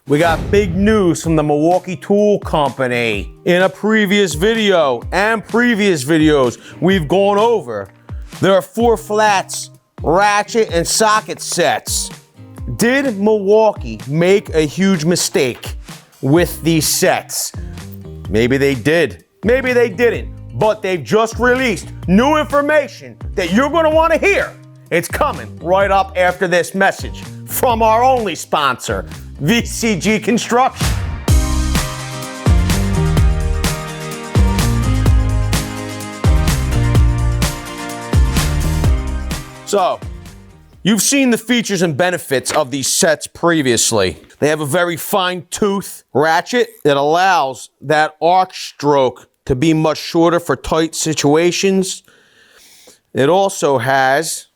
We got big news from the Milwaukee Tool Company. In a previous video and previous videos, we've gone over there are 4 flats, ratchet, and socket sets. Did Milwaukee make a huge mistake with these sets? Maybe they did. Maybe they didn't. But they've just released new information that you're going to want to hear. It's coming right up after this message from our only sponsor, VCG Construction. So, you've seen the features and benefits of these sets previously. They have a very fine tooth ratchet that allows that arc stroke to be much shorter for tight situations. It also has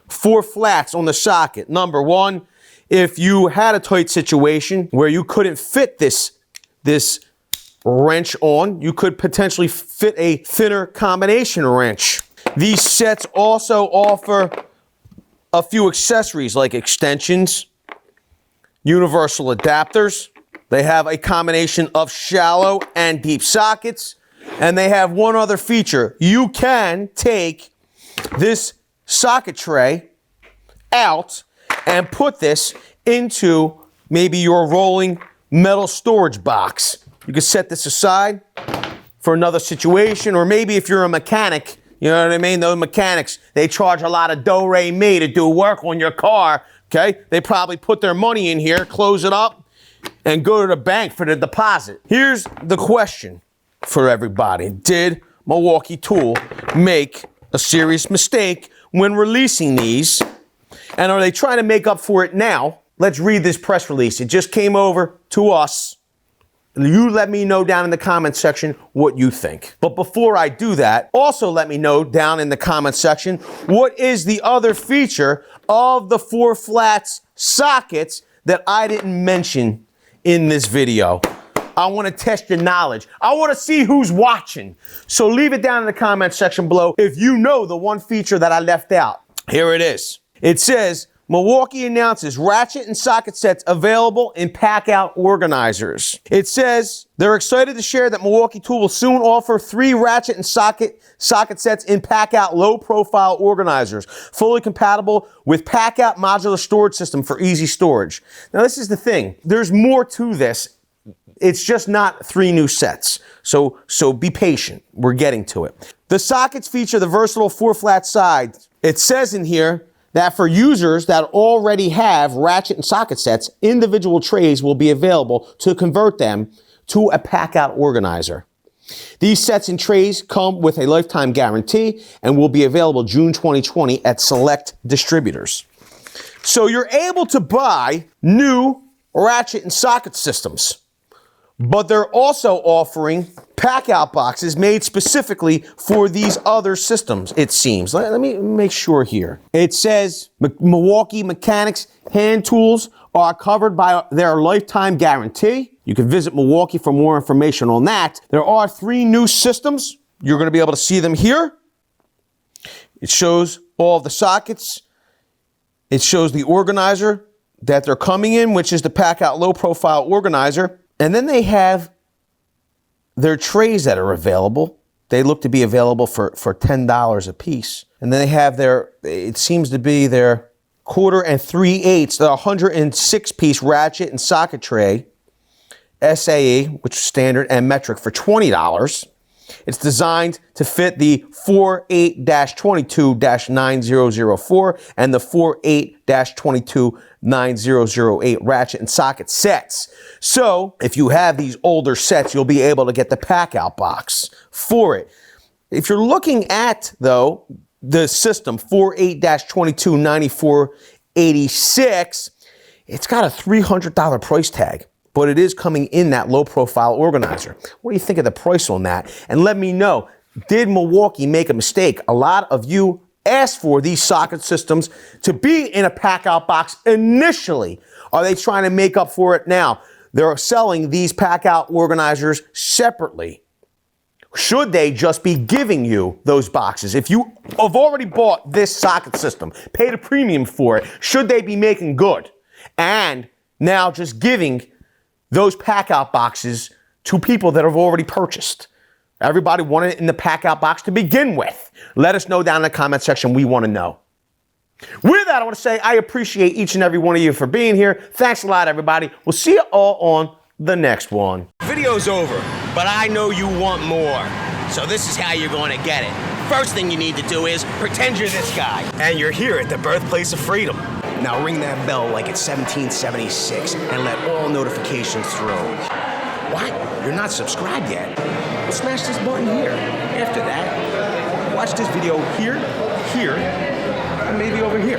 4 flats on the socket. Number 1, if you had a tight situation where you couldn't fit this wrench on, you could potentially fit a thinner combination wrench. These sets also offer a few accessories like extensions, universal adapters. They have a combination of shallow and deep sockets. And they have one other feature. You can take this socket tray out and put this into maybe your rolling metal storage box. You can set this aside for another situation, or maybe if you're a mechanic, you know what I mean? Those mechanics, they charge a lot of do-re-mi to do work on your car, okay? They probably put their money in here, close it up, and go to the bank for the deposit. Here's the question for everybody. Did Milwaukee Tool make a serious mistake when releasing these? And are they trying to make up for it now? Let's read this press release. It just came over to us. You let me know down in the comments section what you think. But before I do that, also let me know down in the comments section what is the other feature of the 4 flats sockets that I didn't mention in this video. I want to test your knowledge. I want to see who's watching. So leave it down in the comments section below if you know the one feature that I left out. Here it is. It says, Milwaukee announces ratchet and socket sets available in PACKOUT organizers. It says they're excited to share that Milwaukee Tool will soon offer 3 ratchet and socket sets in PACKOUT low-profile organizers, fully compatible with PACKOUT modular storage system for easy storage. Now this is the thing. There's more to this. It's just not 3 new sets. So be patient. We're getting to it. The sockets feature the versatile 4 flat sides. It says in here that for users that already have ratchet and socket sets, individual trays will be available to convert them to a PACKOUT organizer. These sets and trays come with a lifetime guarantee and will be available June 2020 at select distributors. So you're able to buy new ratchet and socket systems, but they're also offering PACKOUT boxes made specifically for these other systems, it seems. Let me make sure here. It says Milwaukee Mechanics hand tools are covered by their lifetime guarantee. You can visit Milwaukee for more information on that. There are 3 new systems. You're going to be able to see them here. It shows all of the sockets. It shows the organizer that they're coming in, which is the PACKOUT low profile organizer. And then they have their trays that are available. They look to be available for $10 a piece. And then they have it seems to be their 1/4 and 3/8, the 106-piece ratchet and socket tray, SAE, which is standard and metric, for $20. It's designed to fit the 48-22-9004 and the 48-22-9008 ratchet and socket sets. So if you have these older sets, you'll be able to get the PACKOUT box for it. If you're looking at, though, the system 48-22-9486, it's got a $300 price tag. But it is coming in that low-profile organizer. What do you think of the price on that? And let me know, did Milwaukee make a mistake? A lot of you asked for these socket systems to be in a PACKOUT box initially. Are they trying to make up for it now? They're selling these PACKOUT organizers separately. Should they just be giving you those boxes? If you have already bought this socket system, paid a premium for it, should they be making good? And now just giving those pack-out boxes to people that have already purchased. Everybody wanted it in the pack-out box to begin with. Let us know down in the comment section. We want to know. With that, I want to say I appreciate each and every one of you for being here. Thanks a lot, everybody. We'll see you all on the next one. Video's over, but I know you want more. So this is how you're going to get it. First thing you need to do is pretend you're this guy. And you're here at the birthplace of freedom. Now ring that bell like it's 1776 and let all notifications through. What? You're not subscribed yet? Well, smash this button here. After that, watch this video here, and maybe over here.